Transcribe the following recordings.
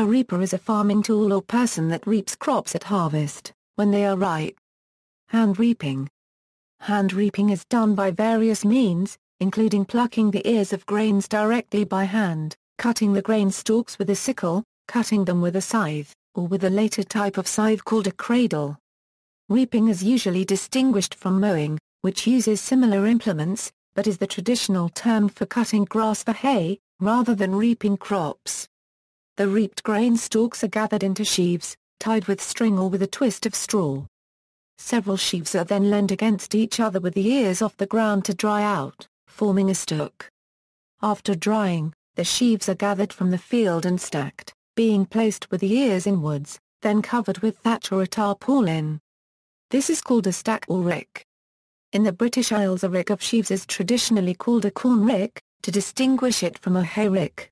A reaper is a farming tool or person that reaps crops at harvest, when they are ripe. Hand reaping. Hand reaping is done by various means, including plucking the ears of grains directly by hand, cutting the grain stalks with a sickle, cutting them with a scythe, or with a later type of scythe called a cradle. Reaping is usually distinguished from mowing, which uses similar implements, but is the traditional term for cutting grass for hay, rather than reaping crops. The reaped grain stalks are gathered into sheaves, tied with string or with a twist of straw. Several sheaves are then leaned against each other with the ears off the ground to dry out, forming a stook. After drying, the sheaves are gathered from the field and stacked, being placed with the ears inwards, then covered with thatch or a tarpaulin. This is called a stack or rick. In the British Isles, a rick of sheaves is traditionally called a corn rick, to distinguish it from a hay rick.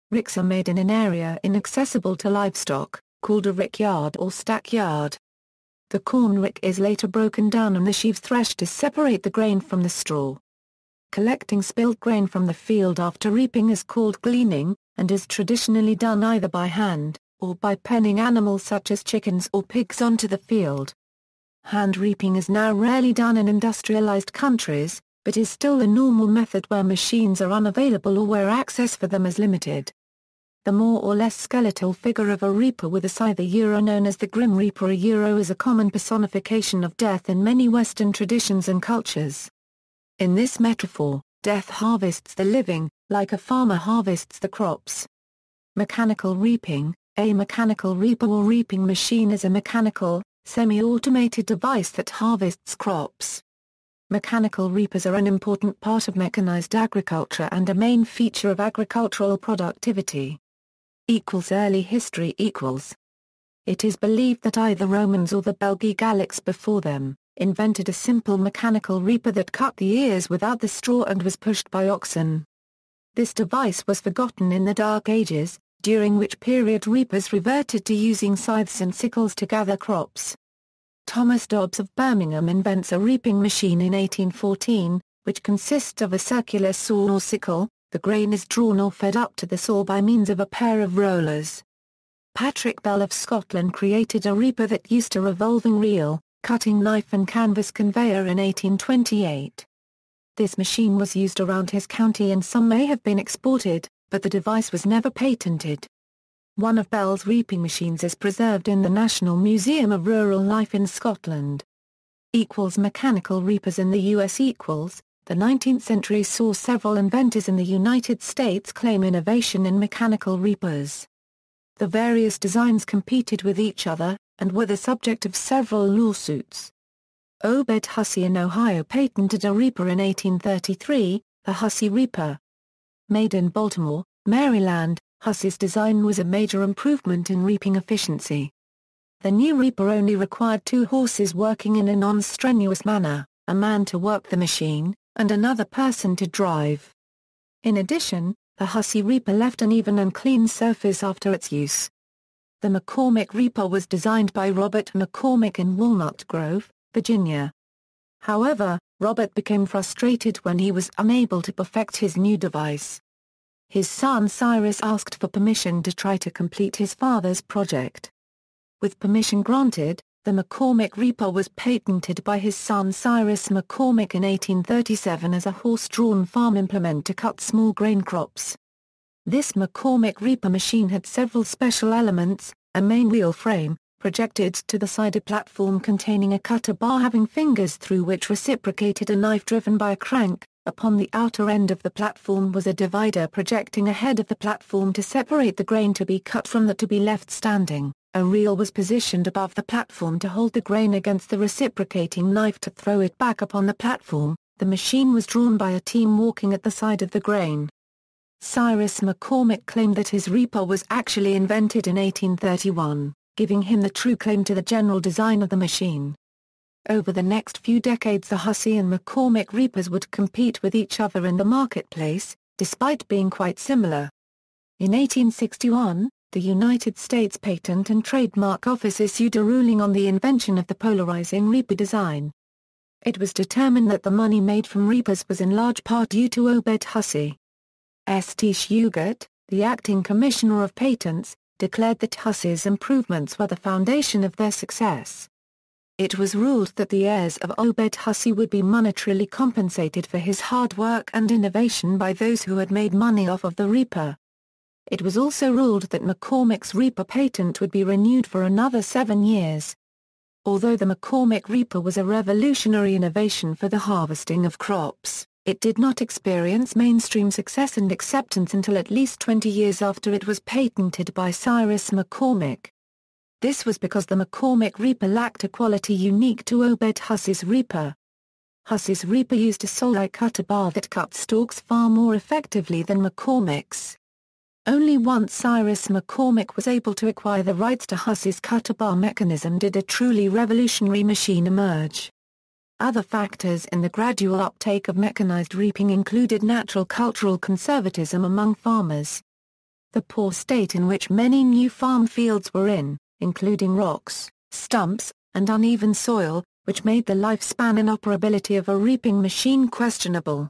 Ricks are made in an area inaccessible to livestock, called a rick yard or stack yard. The corn rick is later broken down and the sheaves threshed to separate the grain from the straw. Collecting spilled grain from the field after reaping is called gleaning, and is traditionally done either by hand, or by penning animals such as chickens or pigs onto the field. Hand reaping is now rarely done in industrialized countries, but is still a normal method where machines are unavailable or where access for them is limited. The more or less skeletal figure of a reaper with a scythe known as the Grim Reaper is a common personification of death in many Western traditions and cultures. In this metaphor, death harvests the living, like a farmer harvests the crops. Mechanical reaping. A mechanical reaper or reaping machine is a mechanical, semi-automated device that harvests crops. Mechanical reapers are an important part of mechanized agriculture and a main feature of agricultural productivity. Early history. It is believed that either Romans or the Belgae Gallics before them, invented a simple mechanical reaper that cut the ears without the straw and was pushed by oxen. This device was forgotten in the Dark Ages, during which period reapers reverted to using scythes and sickles to gather crops. Thomas Dobbs of Birmingham invents a reaping machine in 1814, which consists of a circular saw or sickle. The grain is drawn or fed up to the saw by means of a pair of rollers. Patrick Bell of Scotland created a reaper that used a revolving reel, cutting knife and canvas conveyor in 1828. This machine was used around his county and some may have been exported, but the device was never patented. One of Bell's reaping machines is preserved in the National Museum of Rural Life in Scotland. Mechanical reapers in the U.S. The 19th century saw several inventors in the United States claim innovation in mechanical reapers. The various designs competed with each other, and were the subject of several lawsuits. Obed Hussey in Ohio patented a reaper in 1833, the Hussey Reaper. Made in Baltimore, Maryland, Hussey's design was a major improvement in reaping efficiency. The new reaper only required 2 horses working in a non-strenuous manner, a man to work the machine, and another person to drive. In addition, the Hussey Reaper left an even and clean surface after its use. The McCormick Reaper was designed by Robert McCormick in Walnut Grove, Virginia. However, Robert became frustrated when he was unable to perfect his new device. His son Cyrus asked for permission to try to complete his father's project. With permission granted, the McCormick Reaper was patented by his son Cyrus McCormick in 1837 as a horse-drawn farm implement to cut small grain crops. This McCormick Reaper machine had several special elements: a main wheel frame, projected to the side a platform containing a cutter bar having fingers through which reciprocated a knife driven by a crank. Upon the outer end of the platform was a divider projecting ahead of the platform to separate the grain to be cut from that to be left standing. A reel was positioned above the platform to hold the grain against the reciprocating knife to throw it back upon the platform. The machine was drawn by a team walking at the side of the grain. Cyrus McCormick claimed that his reaper was actually invented in 1831, giving him the true claim to the general design of the machine. Over the next few decades, the Hussey and McCormick reapers would compete with each other in the marketplace, despite being quite similar. In 1861, the United States Patent and Trademark Office issued a ruling on the invention of the polarizing reaper design. It was determined that the money made from reapers was in large part due to Obed Hussey. St. Shugart, the acting commissioner of patents, declared that Hussey's improvements were the foundation of their success. It was ruled that the heirs of Obed Hussey would be monetarily compensated for his hard work and innovation by those who had made money off of the Reaper. It was also ruled that McCormick's Reaper patent would be renewed for another 7 years. Although the McCormick Reaper was a revolutionary innovation for the harvesting of crops, it did not experience mainstream success and acceptance until at least 20 years after it was patented by Cyrus McCormick. This was because the McCormick Reaper lacked a quality unique to Obed Hussey's Reaper. Hussey's Reaper used a saw-like cutter bar that cut stalks far more effectively than McCormick's. Only once Cyrus McCormick was able to acquire the rights to Hussey's cutter bar mechanism did a truly revolutionary machine emerge. Other factors in the gradual uptake of mechanized reaping included natural cultural conservatism among farmers. The poor state in which many new farm fields were in, including rocks, stumps, and uneven soil, which made the lifespan and operability of a reaping machine questionable.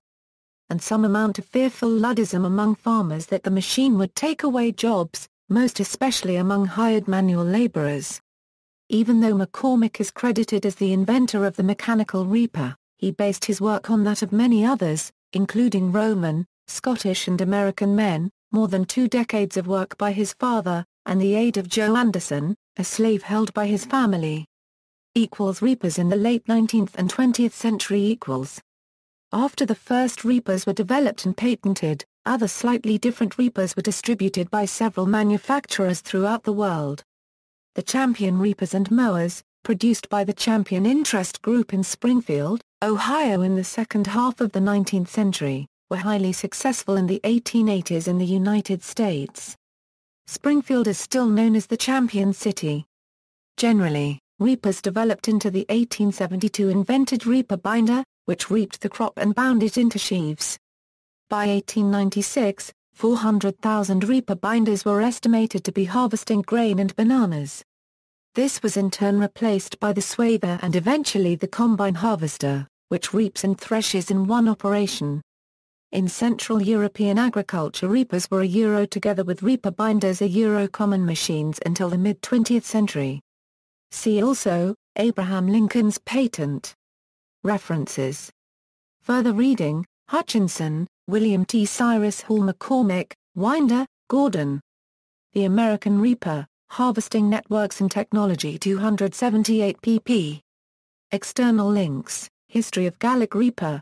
And some amount of fearful Luddism among farmers that the machine would take away jobs, most especially among hired manual laborers. Even though McCormick is credited as the inventor of the mechanical reaper, he based his work on that of many others, including Roman, Scottish and American men, more than 2 decades of work by his father, and the aid of Joe Anderson, a slave held by his family. Reapers in the late 19th and 20th century. After the first reapers were developed and patented, other slightly different reapers were distributed by several manufacturers throughout the world. The Champion reapers and mowers, produced by the Champion Interest Group in Springfield, Ohio in the second half of the 19th century, were highly successful in the 1880s in the United States. Springfield is still known as the Champion City. Generally, reapers developed into the 1872 invented reaper binder, which reaped the crop and bound it into sheaves. By 1896, 400,000 reaper binders were estimated to be harvesting grain and bananas. This was in turn replaced by the swather and eventually the combine harvester, which reaps and threshes in one operation. In Central European agriculture, reapers were together with reaper binders common machines until the mid-20th century. See also, Abraham Lincoln's patent. References. Further reading, Hutchinson, William T. Cyrus Hall McCormick, Winder, Gordon. The American Reaper, Harvesting Networks and Technology 278 pp. External links, History of Gallic Reaper,